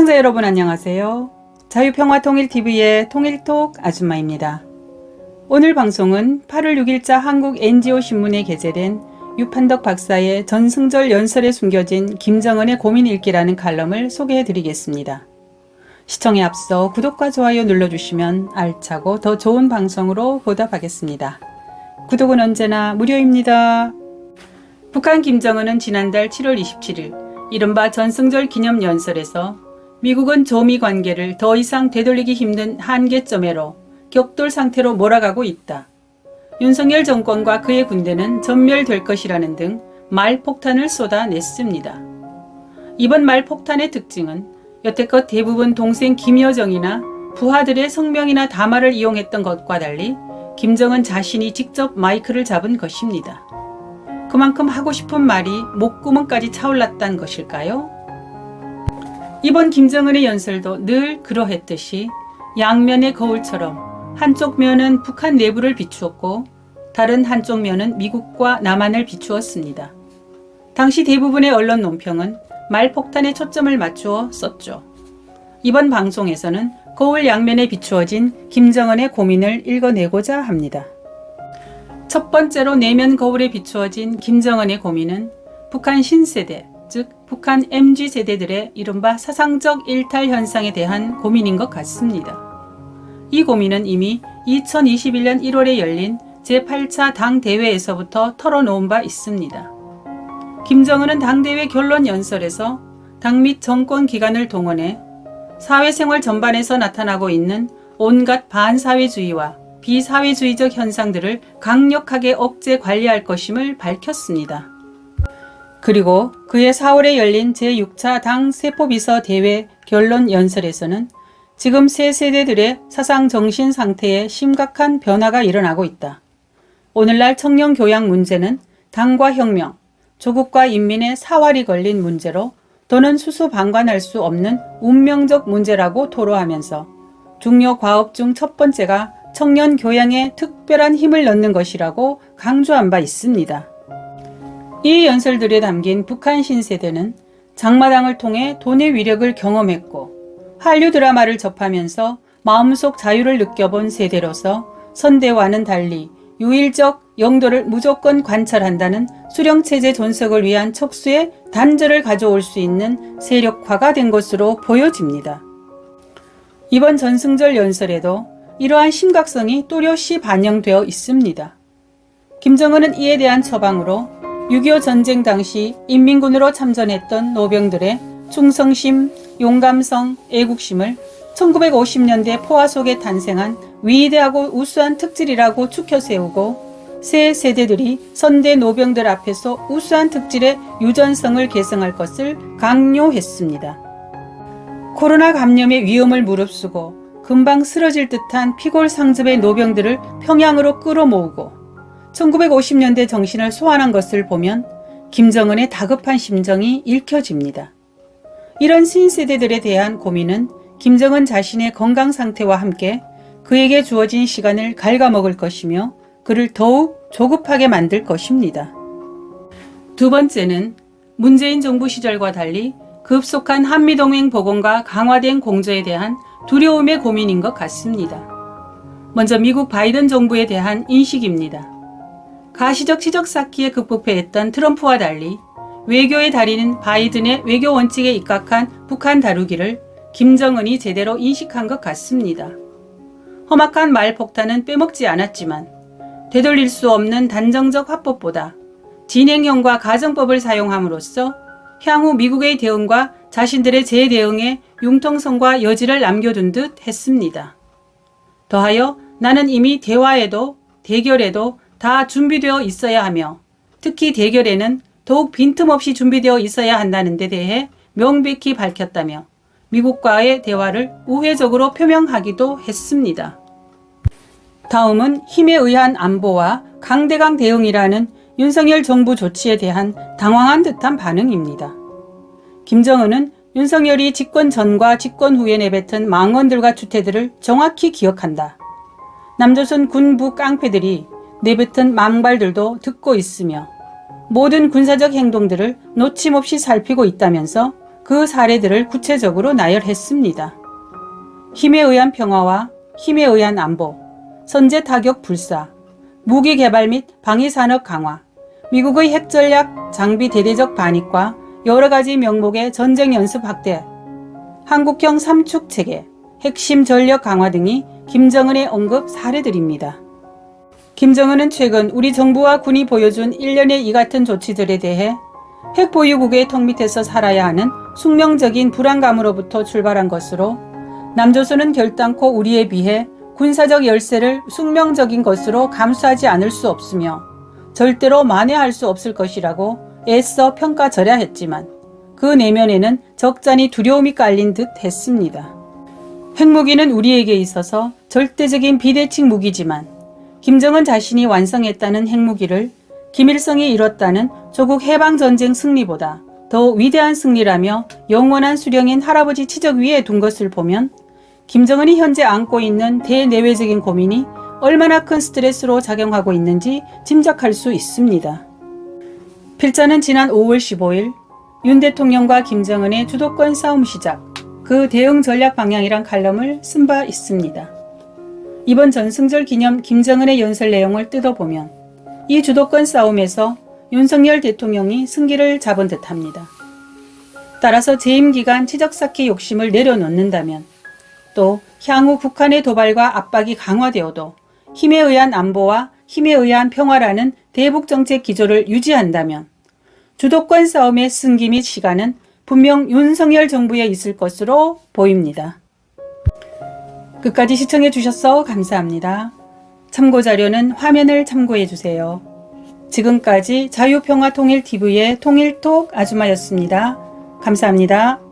시청자 여러분 안녕하세요. 자유평화통일TV의 통일톡 아줌마입니다. 오늘 방송은 8월 6일자 한국 NGO신문에 게재된 유판덕 박사의 전승절 연설에 숨겨진 김정은의 고민일기라는 칼럼을 소개해드리겠습니다. 시청에 앞서 구독과 좋아요 눌러주시면 알차고 더 좋은 방송으로 보답하겠습니다. 구독은 언제나 무료입니다. 북한 김정은은 지난달 7월 27일 이른바 전승절 기념연설에서 미국은 조미 관계를 더 이상 되돌리기 힘든 한계점에로 격돌 상태로 몰아가고 있다. 윤석열 정권과 그의 군대는 전멸될 것이라는 등 말폭탄을 쏟아냈습니다. 이번 말폭탄의 특징은 여태껏 대부분 동생 김여정이나 부하들의 성명이나 담화를 이용했던 것과 달리 김정은 자신이 직접 마이크를 잡은 것입니다. 그만큼 하고 싶은 말이 목구멍까지 차올랐단 것일까요? 이번 김정은의 연설도 늘 그러했듯이 양면의 거울처럼 한쪽 면은 북한 내부를 비추었고 다른 한쪽 면은 미국과 남한을 비추었습니다. 당시 대부분의 언론 논평은 말폭탄에 초점을 맞추어 썼죠. 이번 방송에서는 거울 양면에 비추어진 김정은의 고민을 읽어내고자 합니다. 첫 번째로 내면 거울에 비추어진 김정은의 고민은 북한 신세대, 즉 북한 MZ세대들의 이른바 사상적 일탈 현상에 대한 고민인 것 같습니다. 이 고민은 이미 2021년 1월에 열린 제8차 당대회에서부터 털어놓은 바 있습니다. 김정은은 당대회 결론 연설에서 당 및 정권 기관을 동원해 사회생활 전반에서 나타나고 있는 온갖 반사회주의와 비사회주의적 현상들을 강력하게 억제 관리할 것임을 밝혔습니다. 그리고 그해 4월에 열린 제6차 당 세포비서 대회 결론 연설에서는 지금 새 세대들의 사상 정신 상태에 심각한 변화가 일어나고 있다. 오늘날 청년 교양 문제는 당과 혁명, 조국과 인민의 사활이 걸린 문제로 더는 수수방관할 수 없는 운명적 문제라고 토로하면서 중요 과업 중 첫 번째가 청년 교양에 특별한 힘을 넣는 것이라고 강조한 바 있습니다. 이 연설들에 담긴 북한 신세대는 장마당을 통해 돈의 위력을 경험했고 한류 드라마를 접하면서 마음속 자유를 느껴본 세대로서 선대와는 달리 유일적 영도를 무조건 관찰한다는 수령체제 존속을 위한 척수의 단절을 가져올 수 있는 세력화가 된 것으로 보여집니다. 이번 전승절 연설에도 이러한 심각성이 또렷이 반영되어 있습니다. 김정은은 이에 대한 처방으로 6.25 전쟁 당시 인민군으로 참전했던 노병들의 충성심, 용감성, 애국심을 1950년대 포화 속에 탄생한 위대하고 우수한 특질이라고 추켜 세우고 새 세대들이 선대 노병들 앞에서 우수한 특질의 유전성을 계승할 것을 강요했습니다. 코로나 감염의 위험을 무릅쓰고 금방 쓰러질 듯한 피골상접의 노병들을 평양으로 끌어모으고 1950년대 정신을 소환한 것을 보면 김정은의 다급한 심정이 읽혀집니다. 이런 신세대들에 대한 고민은 김정은 자신의 건강 상태와 함께 그에게 주어진 시간을 갉아먹을 것이며 그를 더욱 조급하게 만들 것입니다. 두 번째는 문재인 정부 시절과 달리 급속한 한미동맹 복원과 강화된 공조에 대한 두려움의 고민인 것 같습니다. 먼저 미국 바이든 정부에 대한 인식입니다. 가시적 치적 쌓기에 극복해했던 트럼프와 달리 외교의 달인인 바이든의 외교 원칙에 입각한 북한 다루기를 김정은이 제대로 인식한 것 같습니다. 험악한 말폭탄은 빼먹지 않았지만 되돌릴 수 없는 단정적 화법보다 진행형과 가정법을 사용함으로써 향후 미국의 대응과 자신들의 재대응에 융통성과 여지를 남겨둔 듯 했습니다. 더하여 나는 이미 대화에도 대결에도 다 준비되어 있어야 하며 특히 대결에는 더욱 빈틈없이 준비되어 있어야 한다는 데 대해 명백히 밝혔다며 미국과의 대화를 우회적으로 표명하기도 했습니다. 다음은 힘에 의한 안보와 강대강 대응이라는 윤석열 정부 조치에 대한 당황한 듯한 반응입니다. 김정은은 윤석열이 집권 전과 집권 후에 내뱉은 망언들과 추태들을 정확히 기억한다. 남조선 군부 깡패들이 내뱉은 망발들도 듣고 있으며 모든 군사적 행동들을 놓침없이 살피고 있다면서 그 사례들을 구체적으로 나열했습니다. 힘에 의한 평화와 힘에 의한 안보, 선제 타격 불사, 무기 개발 및 방위 산업 강화, 미국의 핵전략 장비 대대적 반입과 여러 가지 명목의 전쟁 연습 확대, 한국형 삼축 체계, 핵심 전력 강화 등이 김정은의 언급 사례들입니다. 김정은은 최근 우리 정부와 군이 보여준 일련의 이 같은 조치들에 대해 핵 보유국의 턱 밑에서 살아야 하는 숙명적인 불안감으로부터 출발한 것으로 남조선은 결단코 우리에 비해 군사적 열세를 숙명적인 것으로 감수하지 않을 수 없으며 절대로 만회할 수 없을 것이라고 애써 평가절야 했지만 그 내면에는 적잖이 두려움이 깔린 듯 했습니다. 핵무기는 우리에게 있어서 절대적인 비대칭 무기지만 김정은 자신이 완성했다는 핵무기를 김일성이 이뤘다는 조국 해방전쟁 승리보다 더 위대한 승리라며 영원한 수령인 할아버지 치적 위에 둔 것을 보면 김정은이 현재 안고 있는 대내외적인 고민이 얼마나 큰 스트레스로 작용하고 있는지 짐작할 수 있습니다. 필자는 지난 5월 15일 윤 대통령과 김정은의 주도권 싸움 시작, 그 대응 전략 방향이란 칼럼을 쓴 바 있습니다. 이번 전승절 기념 김정은의 연설 내용을 뜯어보면 이 주도권 싸움에서 윤석열 대통령이 승기를 잡은 듯합니다. 따라서 재임 기간 치적 쌓기 욕심을 내려놓는다면 또 향후 북한의 도발과 압박이 강화되어도 힘에 의한 안보와 힘에 의한 평화라는 대북 정책 기조를 유지한다면 주도권 싸움의 승기 및 시간은 분명 윤석열 정부에 있을 것으로 보입니다. 끝까지 시청해 주셔서 감사합니다. 참고자료는 화면을 참고해 주세요. 지금까지 자유평화통일TV의 통일톡 아줌마였습니다. 감사합니다.